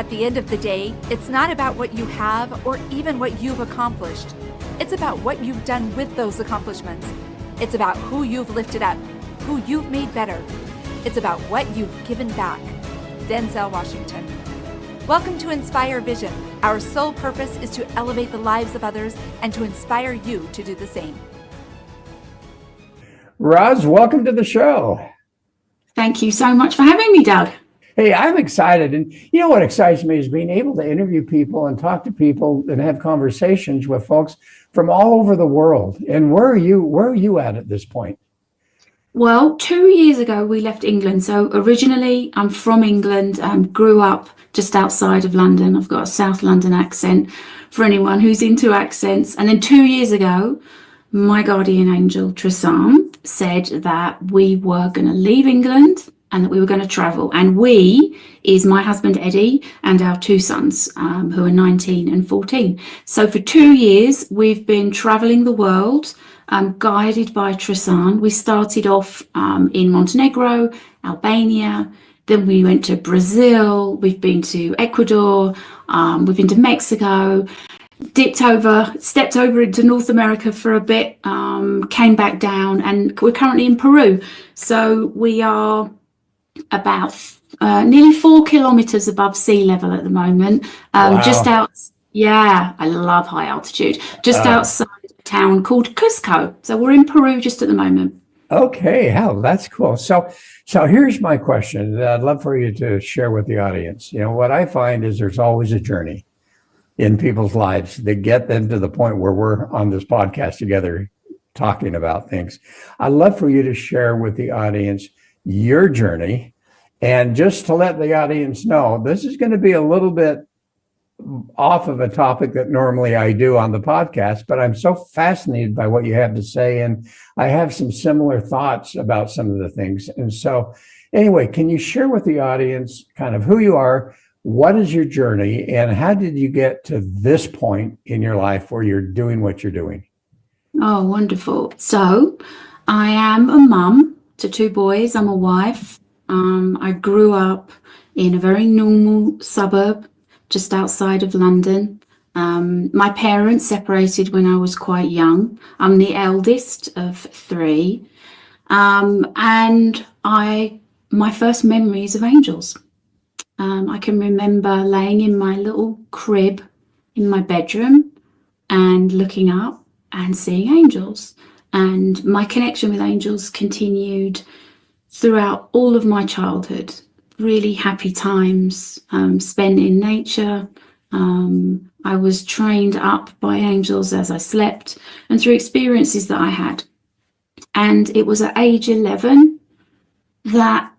At the end of the day, it's not about what you have or even what you've accomplished. It's about what you've done with those accomplishments. It's about who you've lifted up, who you've made better. It's about what you've given back. Denzel Washington. Welcome to Inspire Vision. Our sole purpose is to elevate the lives of others and to inspire you to do the same. Ros, welcome to the show. Thank you so much for having me, Doug. Hey, I'm excited. And you know what excites me is being able to interview people and talk to people and have conversations with folks from all over the world. And where are you at this point? Well, 2 years ago, we left England. So originally, I'm from England, grew up just outside of London. I've got a South London accent for anyone who's into accents. And then 2 years ago, my guardian angel, Trisam, said that we were going to leave England and that we were going to travel. And we is my husband, Eddie, and our two sons, who are 19 and 14. So for 2 years, we've been traveling the world, guided by Trisam. We started off in Montenegro, Albania, then we went to Brazil, we've been to Ecuador, we've been to Mexico, stepped over into North America for a bit, came back down, and we're currently in Peru. So we are about nearly 4 kilometers above sea level at the moment. Wow. I love high altitude. Just outside a town called Cusco. So we're in Peru just at the moment. Okay, that's cool. So here's my question that I'd love for you to share with the audience. You know, what I find is there's always a journey in people's lives that get them to the point where we're on this podcast together talking about things. I'd love for you to share with the audience your journey. And just to let the audience know, this is going to be a little bit off of a topic that normally I do on the podcast, but I'm so fascinated by what you have to say. And I have some similar thoughts about some of the things. And so anyway, can you share with the audience kind of who you are, what is your journey, and how did you get to this point in your life where you're doing what you're doing? Oh, wonderful. So I am a mum to 2 boys. I'm a wife. I grew up in a very normal suburb just outside of London. My parents separated when I was quite young. I'm the eldest of 3. And my first memories of angels. I can remember laying in my little crib in my bedroom and looking up and seeing angels. And my connection with angels continued throughout all of my childhood. Really happy times spent in nature. I was trained up by angels as I slept and through experiences that I had. And it was at age 11 that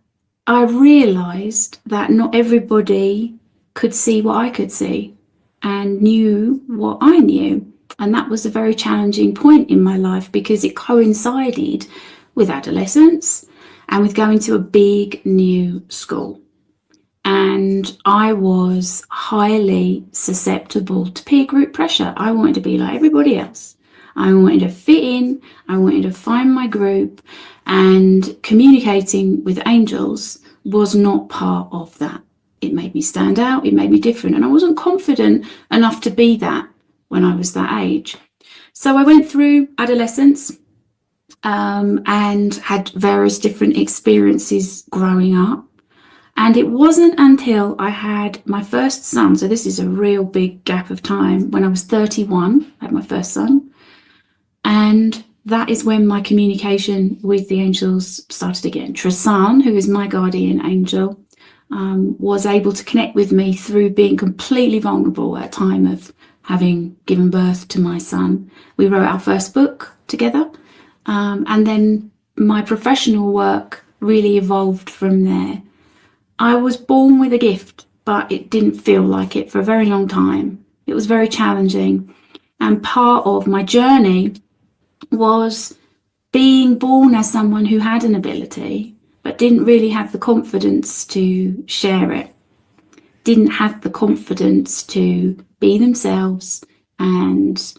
I realized that not everybody could see what I could see and knew what I knew. And that was a very challenging point in my life because it coincided with adolescence and with going to a big new school. And I was highly susceptible to peer group pressure. I wanted to be like everybody else. I wanted to fit in. I wanted to find my group. And communicating with angels was not part of that. It made me stand out. It made me different. And I wasn't confident enough to be that when I was that age. So I went through adolescence and had various different experiences growing up. And it wasn't until I had my first son, so this is a real big gap of time, when I was 31, I had my first son. And that is when my communication with the angels started again. Trisam, who is my guardian angel, was able to connect with me through being completely vulnerable at a time of having given birth to my son. We wrote our first book together. And then my professional work really evolved from there. I was born with a gift, but it didn't feel like it for a very long time. It was very challenging. And part of my journey was being born as someone who had an ability, but didn't really have the confidence to share it, didn't have the confidence to be themselves and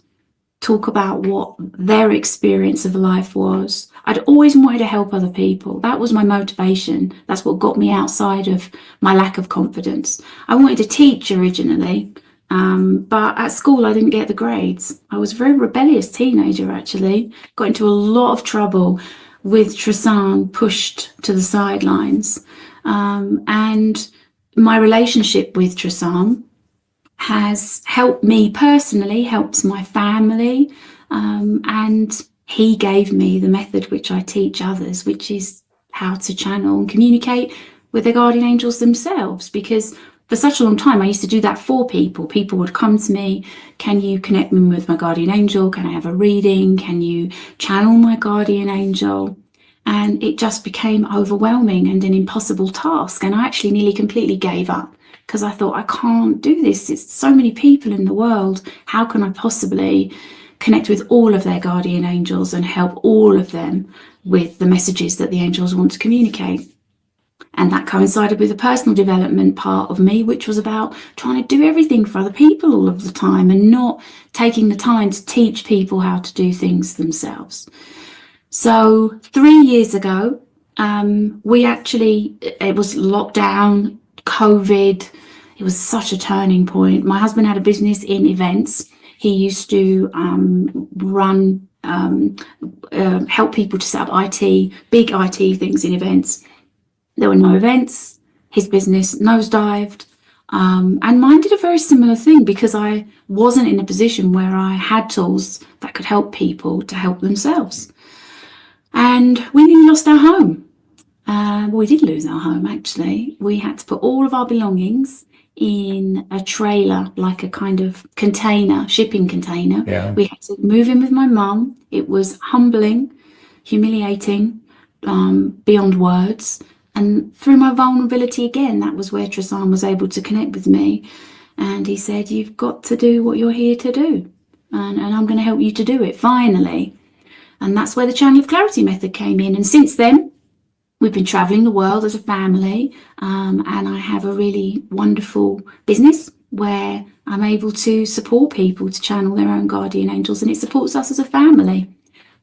talk about what their experience of life was. I'd always wanted to help other people. That was my motivation. That's what got me outside of my lack of confidence. I wanted to teach originally, but at school I didn't get the grades. I was a very rebellious teenager, actually. Got into a lot of trouble with Tristan pushed to the sidelines. And my relationship with Tristan has helped me personally, helps my family, and he gave me the method which I teach others, which is how to channel and communicate with their guardian angels themselves. Because for such a long time I used to do that for people. People would come to me, can you connect me with my guardian angel? Can I have a reading? Can you channel my guardian angel? And it just became overwhelming and an impossible task. And I actually nearly completely gave up, because I thought, I can't do this. It's so many people in the world. How can I possibly connect with all of their guardian angels and help all of them with the messages that the angels want to communicate? And that coincided with the personal development part of me, which was about trying to do everything for other people all of the time and not taking the time to teach people how to do things themselves. So 3 years ago, it was lockdown, COVID. It was such a turning point. My husband had a business in events. He used to help people to set up big IT things in events. There were no events. His business nosedived. And mine did a very similar thing, because I wasn't in a position where I had tools that could help people to help themselves. And we nearly lost our home. We did lose our home, actually. We had to put all of our belongings in a trailer, like a kind of container, shipping container. Yeah. We had to move in with my mum. It was humbling, humiliating, beyond words. And through my vulnerability again, that was where Tristan was able to connect with me. And he said, you've got to do what you're here to do. And I'm going to help you to do it, finally. And that's where the Channel of Clarity method came in. And since then, we've been traveling the world as a family, and I have a really wonderful business where I'm able to support people to channel their own guardian angels, and it supports us as a family.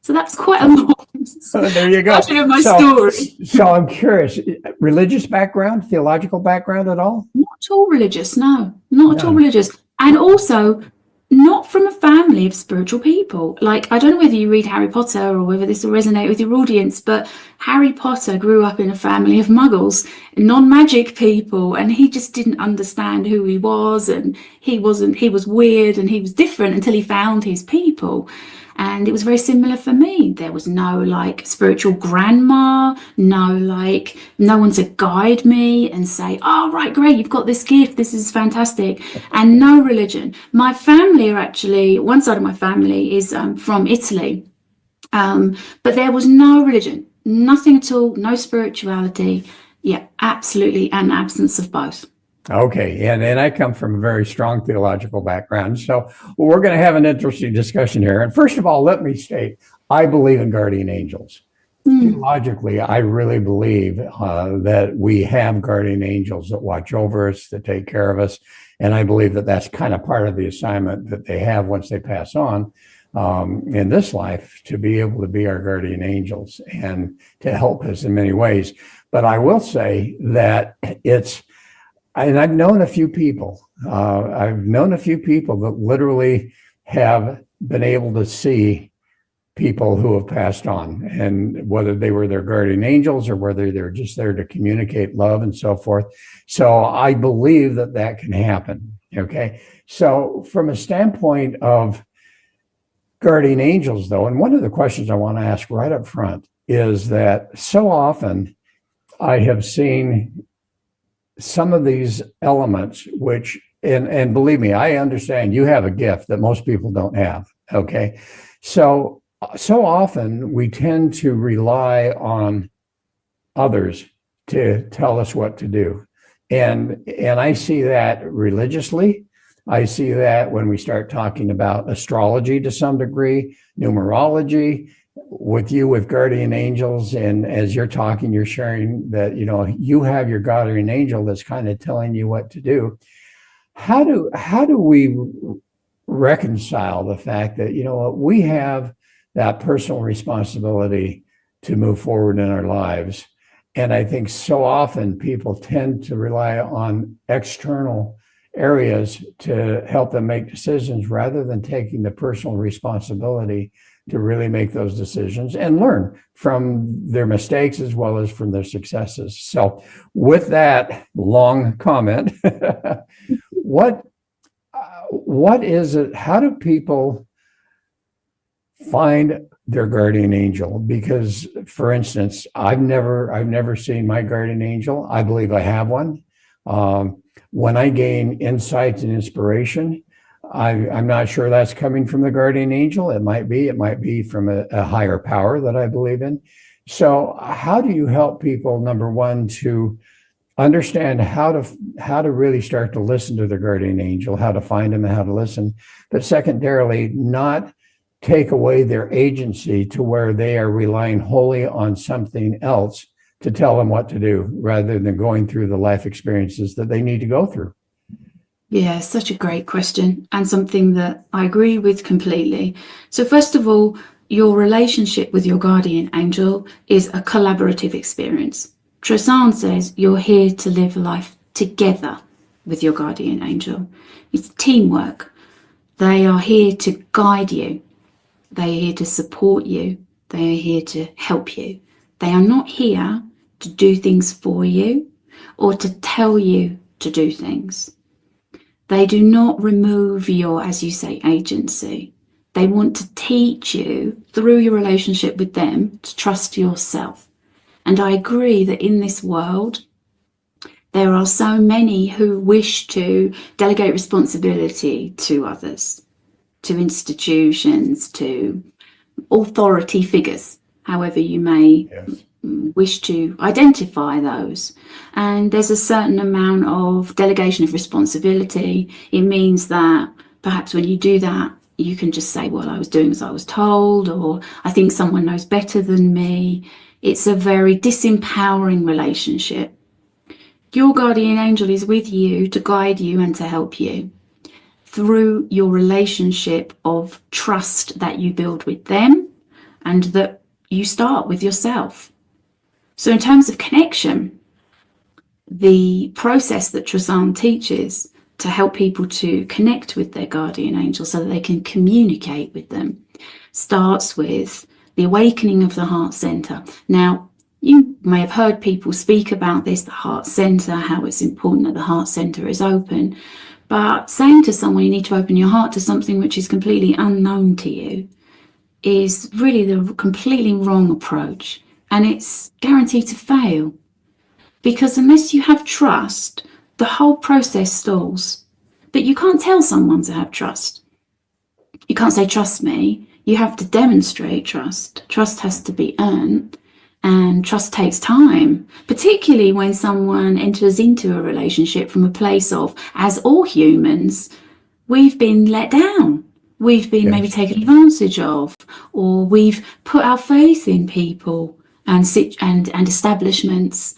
So that's quite a lot. There you go. Of my story. So I'm curious, religious background, theological background at all? Not at all religious, no, not at all religious. And also not from a family of spiritual people. Like, I don't know whether you read Harry Potter or whether this will resonate with your audience, but Harry Potter grew up in a family of muggles, non-magic people, and he just didn't understand who he was, and he was weird and he was different until he found his people. And it was very similar for me. There was no like spiritual grandma, no one to guide me and say, oh, right, great, you've got this gift, this is fantastic. And no religion. My family are actually, one side of my family is from Italy. But there was no religion, nothing at all, no spirituality. Yeah, absolutely an absence of both. Okay, and I come from a very strong theological background, so we're going to have an interesting discussion here. And first of all, let me state, I believe in guardian angels. Theologically, I really believe that we have guardian angels that watch over us, that take care of us, and I believe that that's kind of part of the assignment that they have once they pass on in this life, to be able to be our guardian angels and to help us in many ways. But I will say that I've known a few people. That literally have been able to see people who have passed on, and whether they were their guardian angels or whether they're just there to communicate love and so forth. So I believe that that can happen. Okay. So from a standpoint of guardian angels, though, and one of the questions I want to ask right up front is that so often I have seen some of these elements, which, and believe me, I understand you have a gift that most people don't have. Okay. So often we tend to rely on others to tell us what to do. And I see that religiously. I see that when we start talking about astrology to some degree, numerology, with guardian angels. And as you're talking, you're sharing that, you have your guardian angel that's kind of telling you what to do. How do we reconcile the fact that, you know what, we have that personal responsibility to move forward in our lives. And I think so often people tend to rely on external areas to help them make decisions rather than taking the personal responsibility to really make those decisions and learn from their mistakes as well as from their successes. So with that long comment, what is it? How do people find their guardian angel? Because, for instance, I've never seen my guardian angel. I believe I have one. When I gain insights and inspiration, I'm not sure that's coming from the guardian angel. It might be from a higher power that I believe in. So how do you help people, number one, to understand how to really start to listen to their guardian angel, how to find them and how to listen, but secondarily, not take away their agency to where they are relying wholly on something else to tell them what to do rather than going through the life experiences that they need to go through? Yeah, such a great question, and something that I agree with completely. So first of all, your relationship with your guardian angel is a collaborative experience. Tristan says you're here to live life together with your guardian angel. It's teamwork. They are here to guide you. They are here to support you. They are here to help you. They are not here to do things for you or to tell you to do things. They do not remove your, as you say, agency. They want to teach you through your relationship with them to trust yourself. And I agree that in this world, there are so many who wish to delegate responsibility to others, to institutions, to authority figures, however you may wish to identify those. And there's a certain amount of delegation of responsibility. It means that perhaps when you do that, you can just say, well, I was doing as I was told, or I think someone knows better than me. It's a very disempowering relationship. Your guardian angel is with you to guide you and to help you through your relationship of trust that you build with them and that you start with yourself. So in terms of connection, the process that Tristan teaches to help people to connect with their guardian angel so that they can communicate with them starts with the awakening of the heart center. Now, you may have heard people speak about this, the heart center, how it's important that the heart center is open. But saying to someone you need to open your heart to something which is completely unknown to you is really the completely wrong approach. And it's guaranteed to fail. Because unless you have trust, the whole process stalls. But you can't tell someone to have trust. You can't say, trust me. You have to demonstrate trust. Trust has to be earned. And trust takes time, particularly when someone enters into a relationship from a place of, as all humans, we've been let down. We've been maybe taken advantage of, or we've put our faith in people and establishments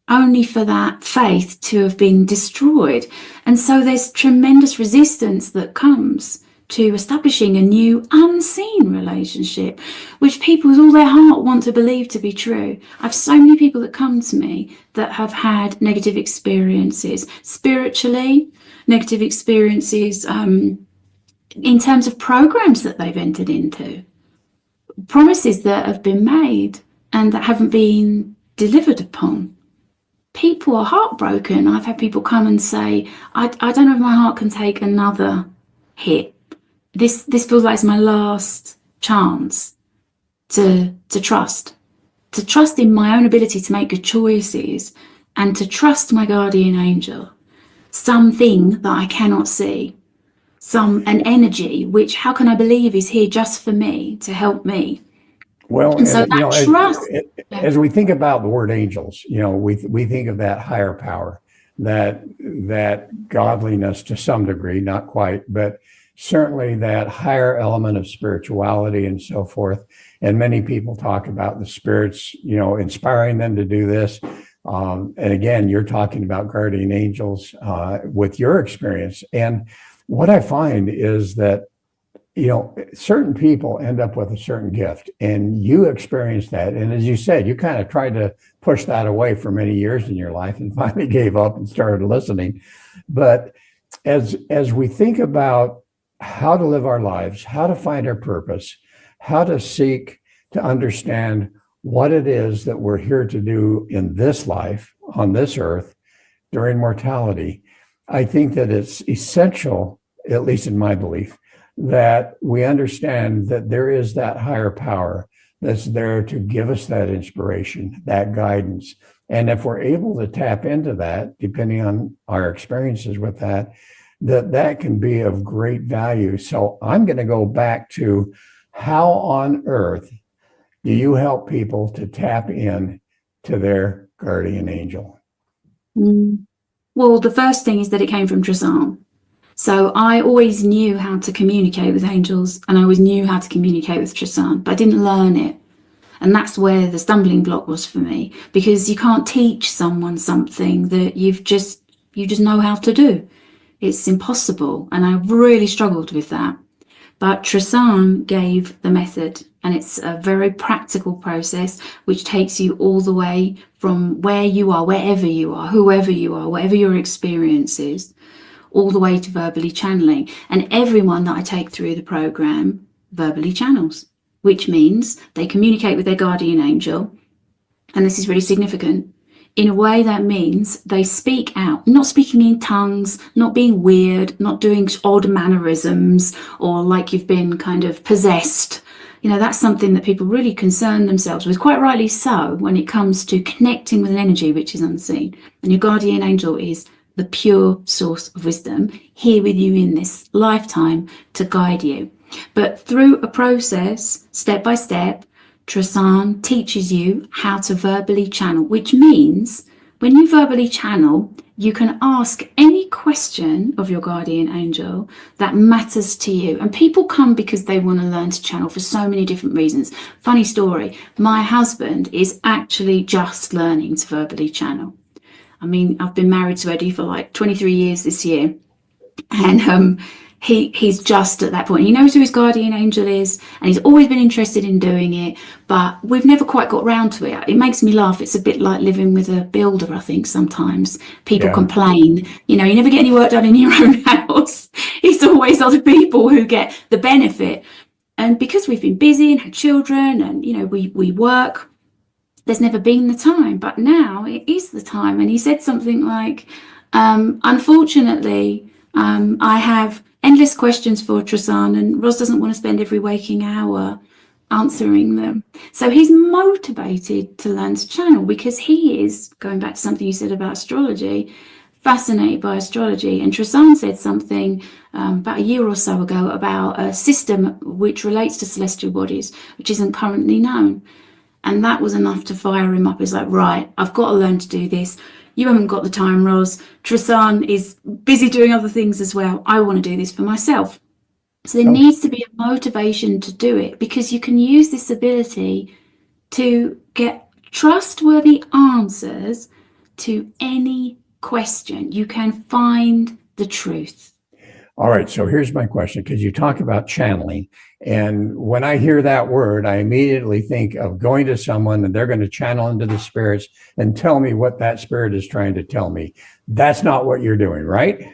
only for that faith to have been destroyed. And so there's tremendous resistance that comes to establishing a new unseen relationship, which people with all their heart want to believe to be true. I have so many people that come to me that have had negative experiences spiritually, negative experiences in terms of programs that they've entered into, promises that have been made and that haven't been delivered upon. People are heartbroken. I've had people come and say, I don't know if my heart can take another hit. This feels like it's my last chance to trust in my own ability to make good choices and to trust my guardian angel, something that I cannot see, an energy which, how can I believe is here just for me to help me? Well, and so that trust. As we think about the word angels, we think of that higher power, that godliness to some degree, not quite, but certainly that higher element of spirituality and so forth. And many people talk about the spirits, inspiring them to do this. And again, you're talking about guardian angels with your experience. And what I find is that, certain people end up with a certain gift, and you experience that. And as you said, you kind of tried to push that away for many years in your life and finally gave up and started listening. But as we think about how to live our lives, how to find our purpose, how to seek to understand what it is that we're here to do in this life, on this earth, during mortality, I think that it's essential, at least in my belief, that we understand that there is that higher power that's there to give us that inspiration, that guidance. And if we're able to tap into that, depending on our experiences with that, that can be of great value. So I'm going to go back to, how on earth do you help people to tap in to their guardian angel? Well, the first thing is that it came from Tristan. So I always knew how to communicate with angels, and I always knew how to communicate with Tristan, but I didn't learn it. And that's where the stumbling block was for me, because you can't teach someone something that you just know how to do. It's impossible. And I really struggled with that. But Tristan gave the method, and it's a very practical process which takes you all the way from where you are, wherever you are, whoever you are, whatever your experience is, all the way to verbally channeling. And everyone that I take through the program verbally channels, which means they communicate with their guardian angel. And this is really significant. In a way that means they speak out, not speaking in tongues, not being weird, not doing odd mannerisms or like you've been kind of possessed. That's something that people really concern themselves with, quite rightly so, when it comes to connecting with an energy which is unseen. And your guardian angel is the pure source of wisdom, here with you in this lifetime to guide you. But through a process, step by step, Tristan teaches you how to verbally channel, which means when you verbally channel, you can ask any question of your guardian angel that matters to you. And people come because they want to learn to channel for so many different reasons. Funny story, my husband is actually just learning to verbally channel. I mean, I've been married to Eddie for like 23 years this year, and he's just at that point. He knows who his guardian angel is, and he's always been interested in doing it, but we've never quite got round to it. It makes me laugh. It's a bit like living with a builder, I think. Sometimes people complain, you never get any work done in your own house. It's always other people who get the benefit. And because we've been busy and had children and, we work, there's never been the time, but now it is the time. And he said something like, unfortunately, I have endless questions for Tristan, and Ros doesn't want to spend every waking hour answering them. So he's motivated to learn to channel because he is, going back to something you said about astrology, fascinated by astrology. And Tristan said something about a year or so ago about a system which relates to celestial bodies, which isn't currently known. And that was enough to fire him up. He's like, right, I've got to learn to do this. You haven't got the time, Ros. Tristan is busy doing other things as well. I want to do this for myself. So there needs to be a motivation to do it, because you can use this ability to get trustworthy answers to any question. You can find the truth. All right, so here's my question, because you talk about channeling. And when I hear that word, I immediately think of going to someone and they're going to channel into the spirits and tell me what that spirit is trying to tell me. That's not what you're doing, right?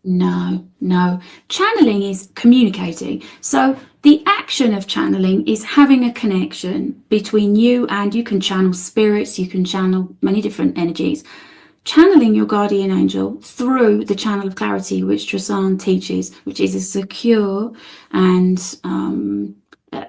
No. Channeling is communicating. So the action of channeling is having a connection between you, and you can channel spirits, you can channel many different energies. Channeling your guardian angel through the channel of clarity, which Tristan teaches, which is a secure and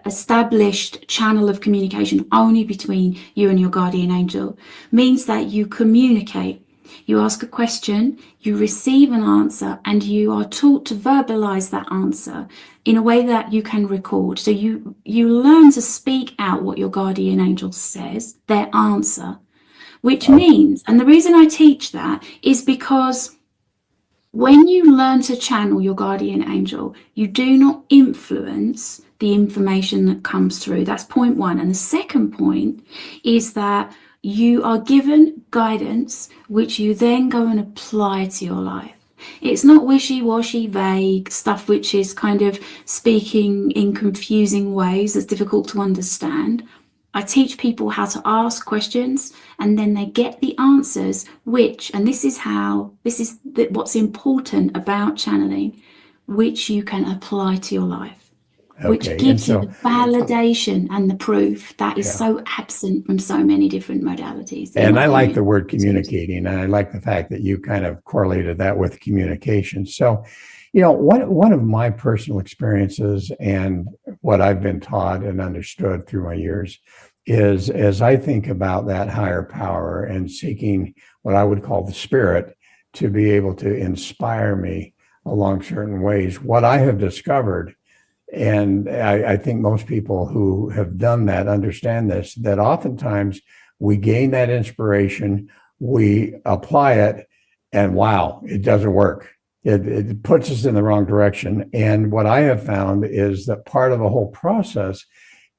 established channel of communication only between you and your guardian angel, means that you communicate. You ask a question, you receive an answer, and you are taught to verbalize that answer in a way that you can record. So you learn to speak out what your guardian angel says, their answer. Which means, and the reason I teach that is because when you learn to channel your guardian angel, you do not influence the information that comes through. That's point one. And the second point is that you are given guidance, which you then go and apply to your life. It's not wishy-washy, vague stuff which is kind of speaking in confusing ways that's difficult to understand. I teach people how to ask questions and then they get the answers, which, and this is what's important about channeling, which you can apply to your life, which Okay. And gives you the so, validation and the proof that is yeah. so absent from so many different modalities, in And my I like opinion. the word communicating, and I like the fact that you kind of correlated that with communication. So, one of my personal experiences and what I've been taught and understood through my years is, as I think about that higher power and seeking what I would call the spirit to be able to inspire me along certain ways, what I have discovered, and I think most people who have done that understand this, that oftentimes we gain that inspiration, we apply it, and wow, it doesn't work. It puts us in the wrong direction. And what I have found is that part of the whole process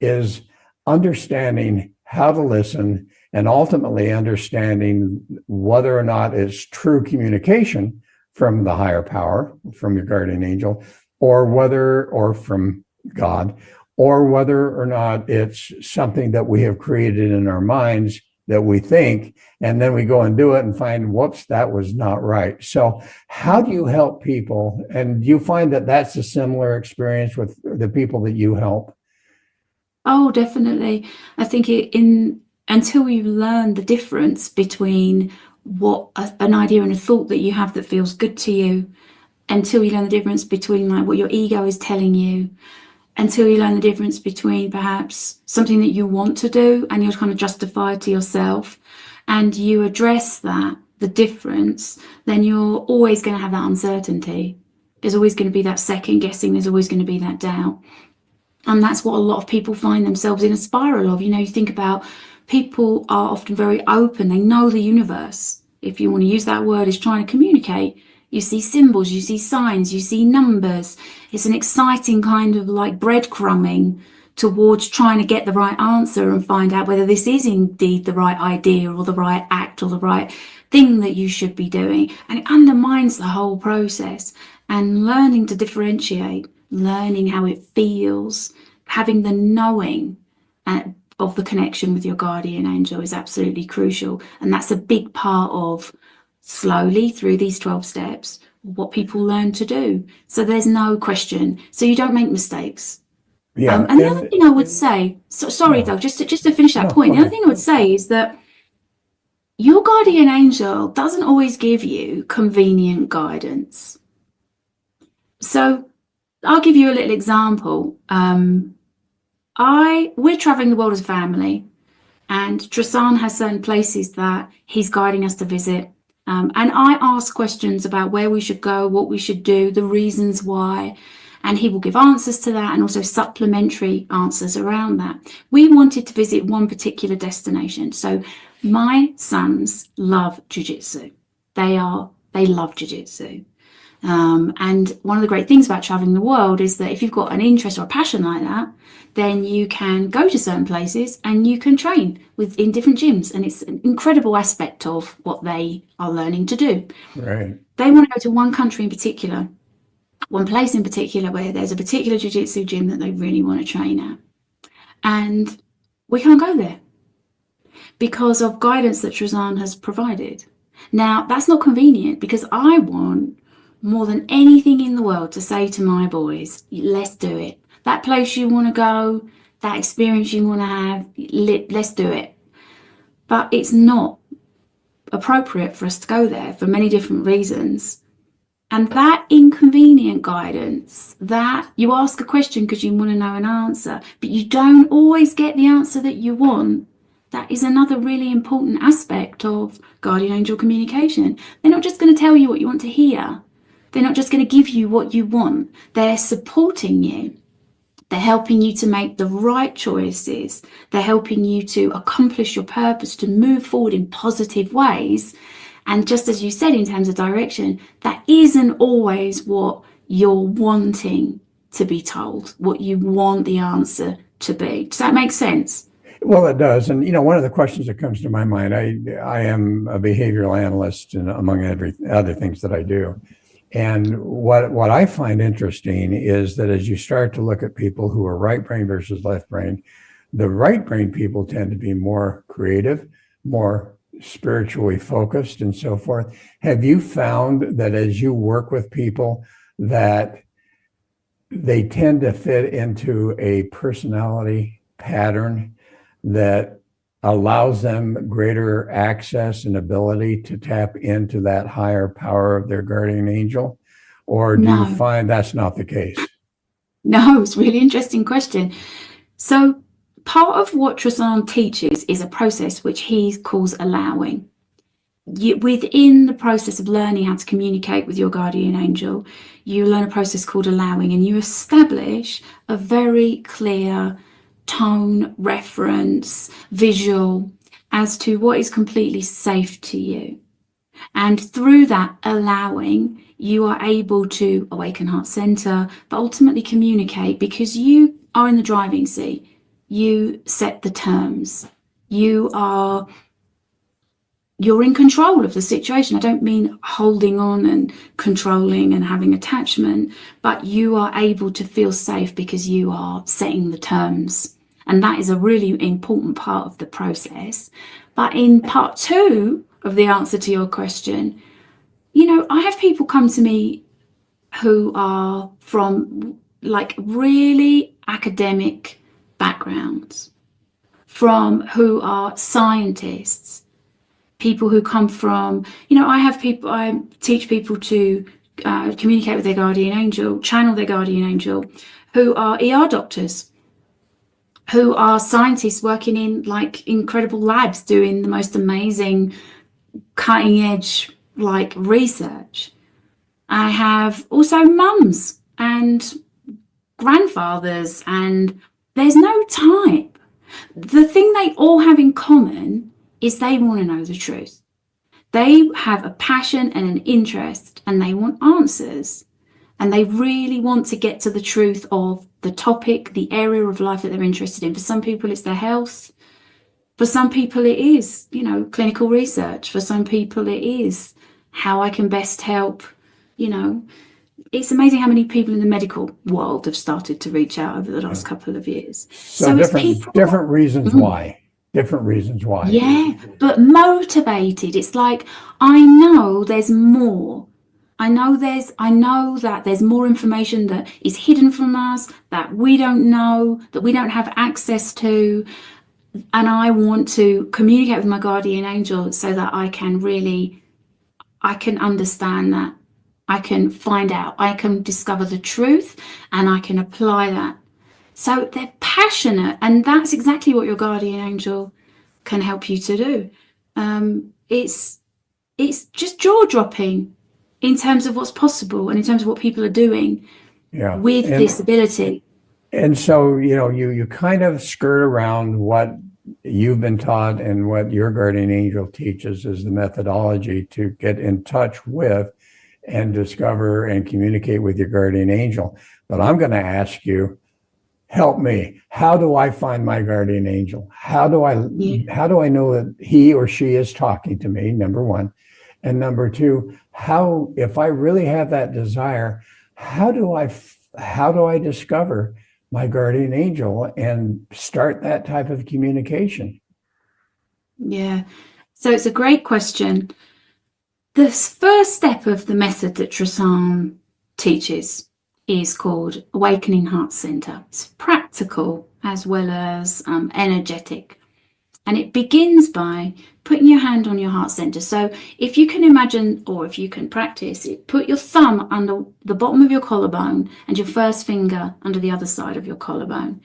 is understanding how to listen and ultimately understanding whether or not it's true communication from the higher power, from your guardian angel, or from God, or whether or not it's something that we have created in our minds that we think, and then we go and do it and find, whoops, that was not right. So how do you help people? And do you find that that's a similar experience with the people that you help? Oh, definitely. I think until you learn the difference between an idea and a thought that you have that feels good to you, until you learn the difference between like what your ego is telling you, until you learn the difference between perhaps something that you want to do and you're trying to justify to yourself, and you address the difference, then you're always going to have that uncertainty. There's always going to be that second guessing. There's always going to be that doubt. And that's what a lot of people find themselves in a spiral of. You think about, people are often very open. They know the universe, if you want to use that word, is trying to communicate. You see symbols, you see signs, you see numbers. It's an exciting kind of like breadcrumbing towards trying to get the right answer and find out whether this is indeed the right idea or the right act or the right thing that you should be doing. And it undermines the whole process. And learning to differentiate, learning how it feels, having the knowing of the connection with your guardian angel is absolutely crucial. And that's a big part of, slowly through these 12 steps, what people learn to do. So there's no question. So you don't make mistakes. Yeah. And the other thing I would say, sorry, No, Doug, just to finish that no, point, go the other ahead. thing I would say is that your guardian angel doesn't always give you convenient guidance. So I'll give you a little example. We're traveling the world as a family, and Trasan has certain places that he's guiding us to visit. And I ask questions about where we should go, what we should do, the reasons why, and he will give answers to that and also supplementary answers around that. We wanted to visit one particular destination. So my sons love jiu-jitsu. They love jiu-jitsu. And one of the great things about traveling the world is that if you've got an interest or a passion like that, then you can go to certain places and you can train in different gyms. And it's an incredible aspect of what they are learning to do. Right. They want to go to one country in particular, one place in particular, where there's a particular jiu-jitsu gym that they really want to train at. And we can't go there because of guidance that Trazan has provided. Now, that's not convenient because I want more than anything in the world to say to my boys, let's do it. That place you want to go, that experience you want to have, let's do it. But it's not appropriate for us to go there for many different reasons. And that inconvenient guidance, that you ask a question because you want to know an answer, but you don't always get the answer that you want, that is another really important aspect of guardian angel communication. They're not just going to tell you what you want to hear. They're not just going to give you what you want. They're supporting you. They're helping you to make the right choices. They're helping you to accomplish your purpose, to move forward in positive ways. And just as you said, in terms of direction, that isn't always what you're wanting to be told, what you want the answer to be. Does that make sense? Well, it does. And, one of the questions that comes to my mind, I am a behavioral analyst, and among other things that I do. And what I find interesting is that as you start to look at people who are right brain versus left brain, the right brain people tend to be more creative, more spiritually focused, and so forth. Have you found that as you work with people that they tend to fit into a personality pattern that allows them greater access and ability to tap into that higher power of their guardian angel? Or do you No, find that's not the case? no, it's a really interesting question. So part of what Tristan teaches is a process which he calls allowing. Within the process of learning how to communicate with your guardian angel, you learn a process called allowing, and you establish a very clear tone, reference, visual as to what is completely safe to you. And through that allowing, you are able to awaken heart center, but ultimately communicate, because you are in the driving seat. You set the terms. You're in control of the situation. I don't mean holding on and controlling and having attachment, but you are able to feel safe because you are setting the terms. And that is a really important part of the process. But in part 2 of the answer to your question, I have people come to me who are from like really academic backgrounds, who are scientists, people who come from, I teach people to communicate with their guardian angel, channel their guardian angel, who are ER doctors, who are scientists working in like incredible labs doing the most amazing cutting edge like research. I have also mums and grandfathers, and there's no type. The thing they all have in common is they want to know the truth. They have a passion and an interest, and they want answers, and they really want to get to the truth of the topic, the area of life that they're interested in. For some people, it's their health. For some people, it is, clinical research. For some people, it is how I can best help. It's amazing how many people in the medical world have started to reach out over the last couple of years. So it's people. Different reasons why. Different reasons why. Yeah, but motivated. It's like, I know there's more. I know that there's more information that is hidden from us, that we don't know, that we don't have access to. And I want to communicate with my guardian angel so that I can understand that. I can find out, I can discover the truth, and I can apply that. So they're passionate, and that's exactly what your guardian angel can help you to do. It's just jaw-dropping in terms of what's possible and in terms of what people are doing with this ability. And so, you kind of skirt around what you've been taught and what your guardian angel teaches is the methodology to get in touch with and discover and communicate with your guardian angel. But I'm going to ask you, help me. How do I find my guardian angel? How do I know that he or she is talking to me? Number one. And number two, if I really have that desire, how do I discover my guardian angel and start that type of communication? Yeah. So it's a great question. The first step of the method that Tristan teaches is called Awakening Heart Center. It's practical as well as energetic. And it begins by putting your hand on your heart center. So if you can imagine, or if you can practice it, put your thumb under the bottom of your collarbone and your first finger under the other side of your collarbone.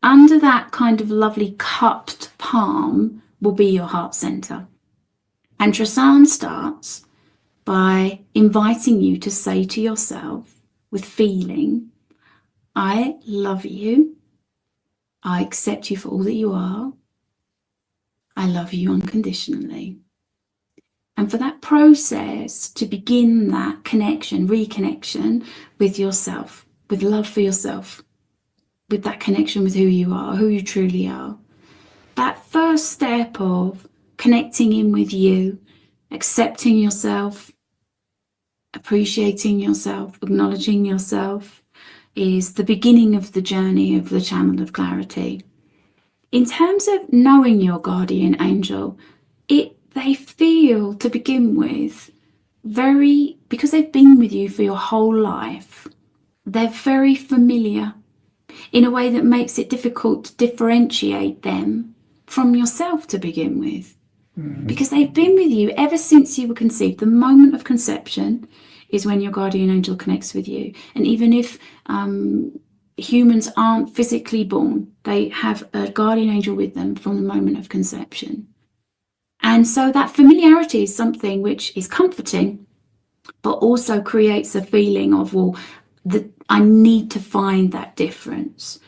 Under that kind of lovely cupped palm will be your heart center. And Tristan starts by inviting you to say to yourself with feeling, I love you. I accept you for all that you are. I love you unconditionally. And for that process to begin that connection, reconnection with yourself, with love for yourself, with that connection with who you are, who you truly are, that first step of connecting in with you, accepting yourself, appreciating yourself, acknowledging yourself is the beginning of the journey of the channel of clarity. In terms of knowing your guardian angel, they feel, to begin with, because they've been with you for your whole life, they're very familiar in a way that makes it difficult to differentiate them from yourself to begin with. Because they've been with you ever since you were conceived. The moment of conception is when your guardian angel connects with you. And even if humans aren't physically born, they have a guardian angel with them from the moment of conception. And so that familiarity is something which is comforting, but also creates a feeling of, I need to find that difference.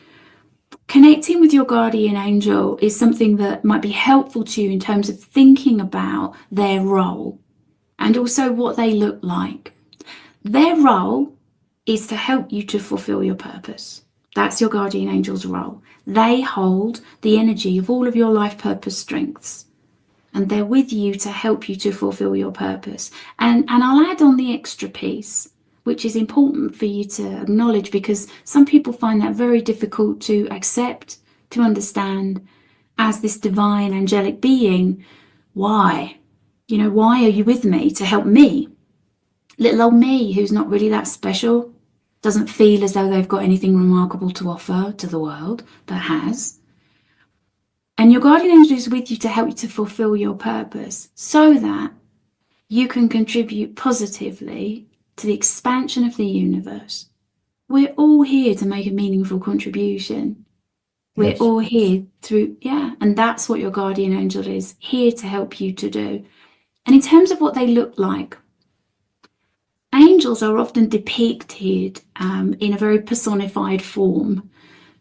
Connecting with your guardian angel is something that might be helpful to you in terms of thinking about their role and also what they look like. Their role is to help you to fulfill your purpose. That's your guardian angel's role. They hold the energy of all of your life purpose strengths, and they're with you to help you to fulfill your purpose. And I'll add on the extra piece, which is important for you to acknowledge, because some people find that very difficult to accept, to understand, as this divine angelic being. Why? Why are you with me? To help me? Little old me, who's not really that special, doesn't feel as though they've got anything remarkable to offer to the world, but has. And your guardian angel is with you to help you to fulfill your purpose so that you can contribute positively to the expansion of the universe. We're all here to make a meaningful contribution. We're all here and that's what your guardian angel is, here to help you to do. And in terms of what they look like, angels are often depicted in a very personified form.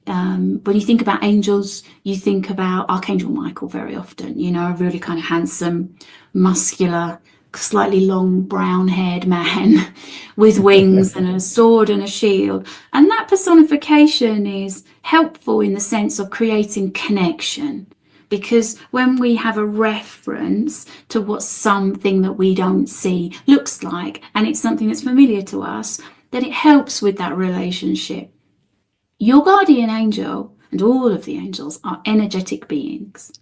When you think about angels, you think about Archangel Michael very often, a really kind of handsome, muscular, slightly long brown-haired man with wings and a sword and a shield. And that personification is helpful in the sense of creating connection, because when we have a reference to what something that we don't see looks like, and it's something that's familiar to us, then it helps with that relationship. Your guardian angel and all of the angels are energetic beings.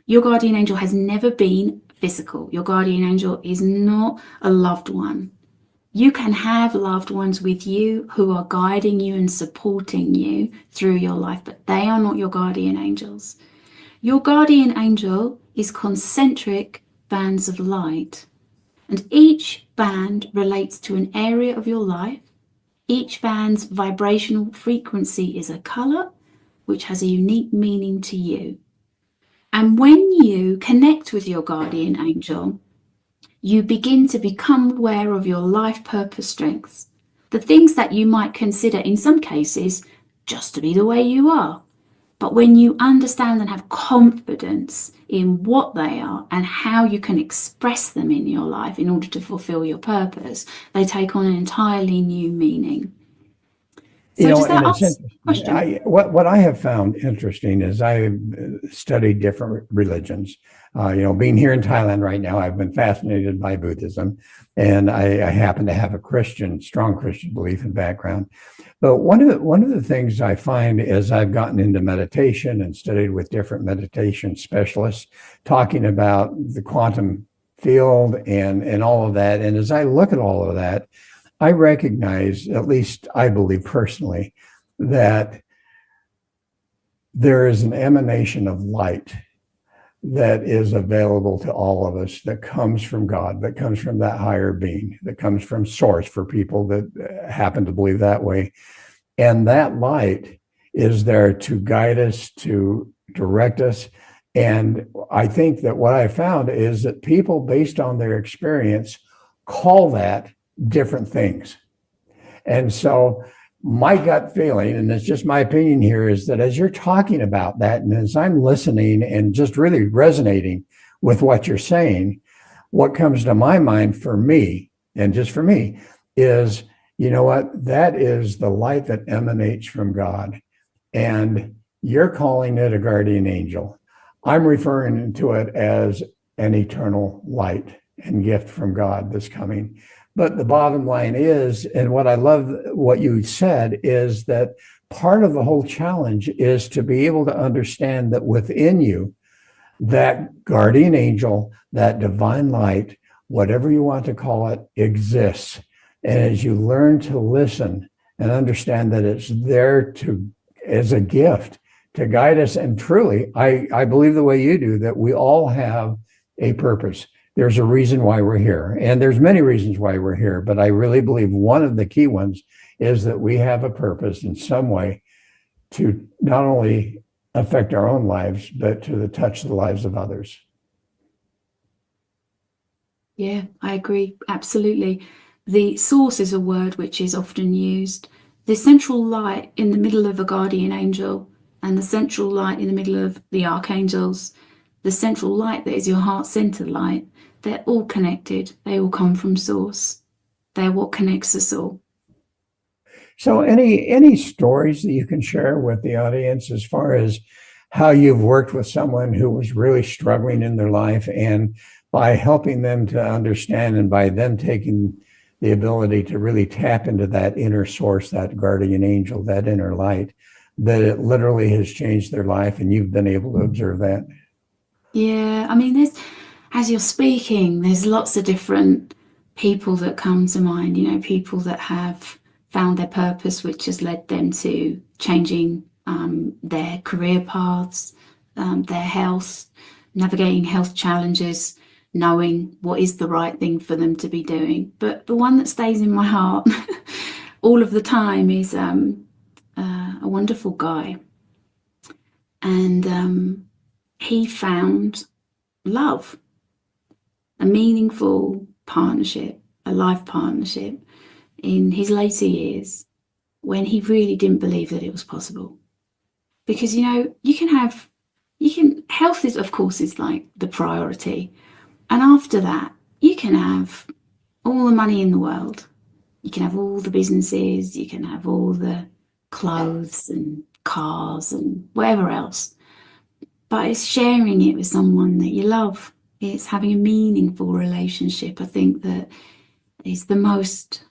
Your guardian angel has never been physical. Your guardian angel is not a loved one. You can have loved ones with you who are guiding you and supporting you through your life, but they are not your guardian angels. Your guardian angel is concentric bands of light, and each band relates to an area of your life. Each band's vibrational frequency is a color, which has a unique meaning to you. And when you connect with your guardian angel, you begin to become aware of your life purpose strengths, the things that you might consider in some cases just to be the way you are. But when you understand and have confidence in what they are and how you can express them in your life in order to fulfill your purpose, they take on an entirely new meaning. So does that answer the question? What I have found interesting is I've studied different religions. Being here in Thailand right now, I've been fascinated by Buddhism, and I happen to have a strong Christian belief and background. But one of the things I find as I've gotten into meditation and studied with different meditation specialists, talking about the quantum field and all of that, and as I look at all of that, I recognize, at least I believe personally, that there is an emanation of light that is available to all of us, that comes from God, that comes from that higher being, that comes from source for people that happen to believe that way. And that light is there to guide us, to direct us. And I think that what I found is that people, based on their experience, call that different things. And so my gut feeling, and it's just my opinion here, is that as you're talking about that, and as I'm listening and just really resonating with what you're saying, what comes to my mind for me, and just for me, is, you know what, that is the light that emanates from God. And you're calling it a guardian angel. I'm referring to it as an eternal light and gift from God that's coming. But the bottom line is, and what I love what you said is that part of the whole challenge is to be able to understand that within you, that guardian angel, that divine light, whatever you want to call it, exists. And as you learn to listen and understand that it's there to as a gift to guide us, and truly, I believe the way you do, that we all have a purpose. There's a reason why we're here. And there's many reasons why we're here, but I really believe one of the key ones is that we have a purpose in some way to not only affect our own lives, but to touch the lives of others. Yeah, I agree. Absolutely. The source is a word which is often used. The central light in the middle of a guardian angel and the central light in the middle of the archangels, the central light that is your heart center light, they're all connected. They all come from source. They're what connects us all. So any stories that you can share with the audience as far as how you've worked with someone who was really struggling in their life, and by helping them to understand and by them taking the ability to really tap into that inner source, that guardian angel, that inner light, that it literally has changed their life, and you've been able to observe that? Yeah, I mean, as you're speaking, there's lots of different people that come to mind, people that have found their purpose, which has led them to changing their career paths, their health, navigating health challenges, knowing what is the right thing for them to be doing. But the one that stays in my heart all of the time is a wonderful guy. And he found love, a meaningful partnership, a life partnership in his later years when he really didn't believe that it was possible. Because, health is, of course, is like the priority. And after that, you can have all the money in the world. You can have all the businesses, you can have all the clothes and cars and whatever else. But it's sharing it with someone that you love. It's having a meaningful relationship. I think that is the most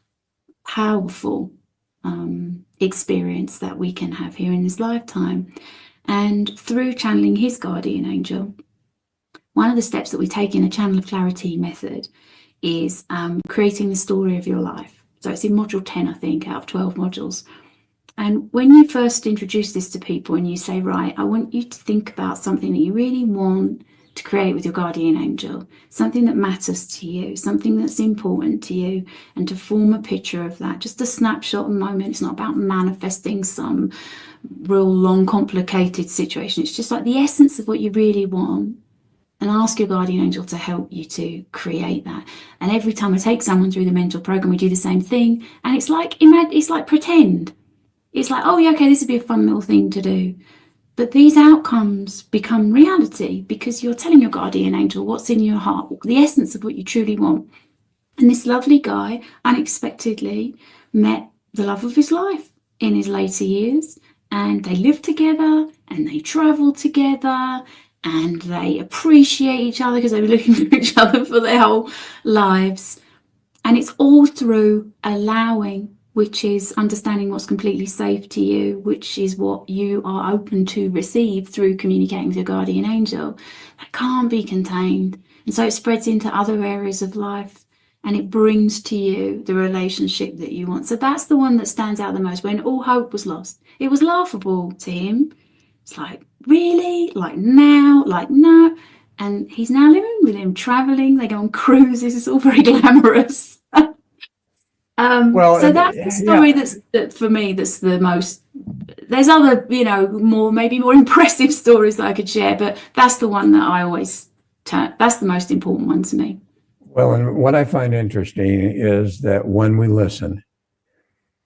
powerful experience that we can have here in this lifetime. And through channeling his guardian angel, one of the steps that we take in a channel of clarity method is creating the story of your life. So it's in module 10, I think, out of 12 modules. And when you first introduce this to people and you say, right, I want you to think about something that you really want to create with your guardian angel, something that matters to you, something that's important to you, and to form a picture of that, just a snapshot moment. It's not about manifesting some real long, complicated situation. It's just like the essence of what you really want. And ask your guardian angel to help you to create that. And every time I take someone through the mental program, we do the same thing. And it's like pretend. It's like, oh yeah, okay, this would be a fun little thing to do. But these outcomes become reality because you're telling your guardian angel what's in your heart, the essence of what you truly want. And this lovely guy unexpectedly met the love of his life in his later years. And they lived together and they traveled together. And they appreciate each other because they were looking for each other for their whole lives. And it's all through allowing, which is understanding what's completely safe to you, which is what you are open to receive through communicating with your guardian angel. That can't be contained. And so it spreads into other areas of life and it brings to you the relationship that you want. So that's the one that stands out the most. When all hope was lost, it was laughable to him. It's like, really? Like now? Like no? And he's now living with him, traveling. They go on cruises. It's all very glamorous. So that's the story that for me, that's the most. There's other, maybe more impressive stories that I could share, but that's the one that I always turn. That's the most important one to me. Well, and what I find interesting is that when we listen,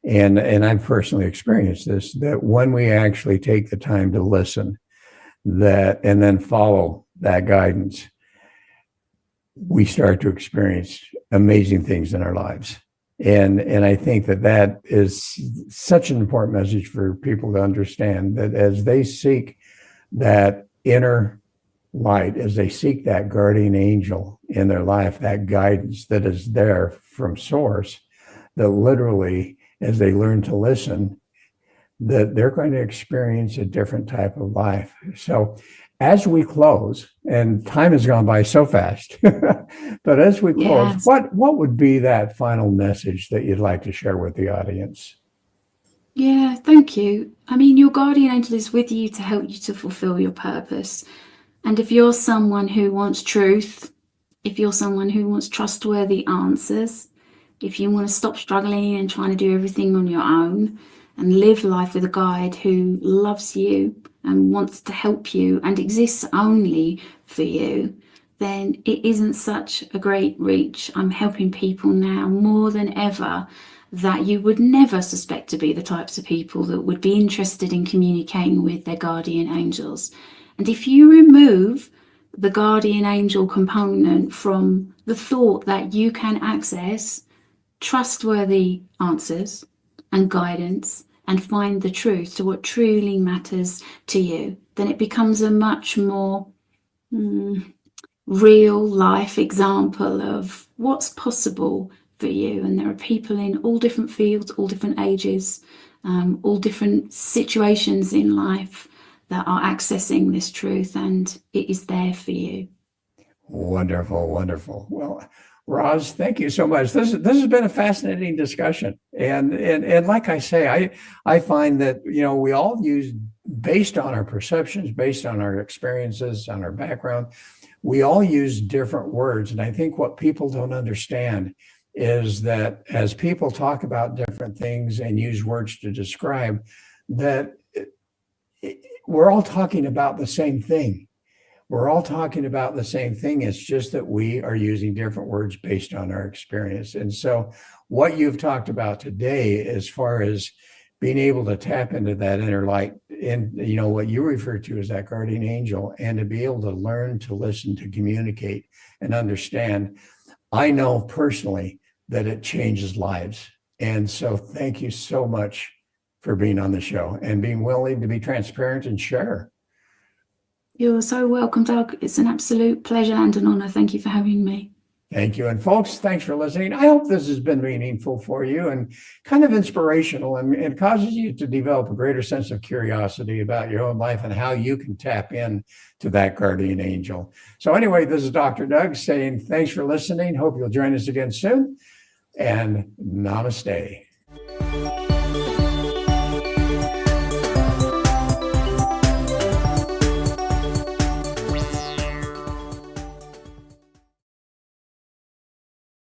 and I've personally experienced this, that when we actually take the time to listen, and then follow that guidance, we start to experience amazing things in our lives. And I think that is such an important message for people to understand, that as they seek that inner light, as they seek that guardian angel in their life, that guidance that is there from source, that literally, as they learn to listen, that they're going to experience a different type of life. So as we close, and time has gone by so fast, but as we close, Yes. what would be that final message that you'd like to share with the audience? Yeah, thank you. I mean, your guardian angel is with you to help you to fulfill your purpose. And if you're someone who wants truth, if you're someone who wants trustworthy answers, if you want to stop struggling and trying to do everything on your own and live life with a guide who loves you and wants to help you and exists only for you, then it isn't such a great reach. I'm helping people now more than ever that you would never suspect to be the types of people that would be interested in communicating with their guardian angels. And if you remove the guardian angel component from the thought that you can access trustworthy answers and guidance and find the truth to what truly matters to you, then it becomes a much more real life example of what's possible for you. And there are people in all different fields, all different ages, all different situations in life that are accessing this truth, and it is there for you. Wonderful, wonderful. Well, Ros, thank you so much. This has been a fascinating discussion, and like I say, I find that we all use, based on our perceptions, based on our experiences, on our background, we all use different words, and I think what people don't understand is that as people talk about different things and use words to describe, that we're all talking about the same thing. We're all talking about the same thing. It's just that we are using different words based on our experience. And so what you've talked about today, as far as being able to tap into that inner light, and what you refer to as that guardian angel, and to be able to learn to listen, to communicate and understand, I know personally that it changes lives. And so thank you so much for being on the show and being willing to be transparent and share. You're so welcome, Doug. It's an absolute pleasure and an honor. Thank you for having me. Thank you. And folks, thanks for listening. I hope this has been meaningful for you and kind of inspirational, and causes you to develop a greater sense of curiosity about your own life and how you can tap in to that guardian angel. So anyway, this is Dr. Doug saying thanks for listening. Hope you'll join us again soon, and namaste.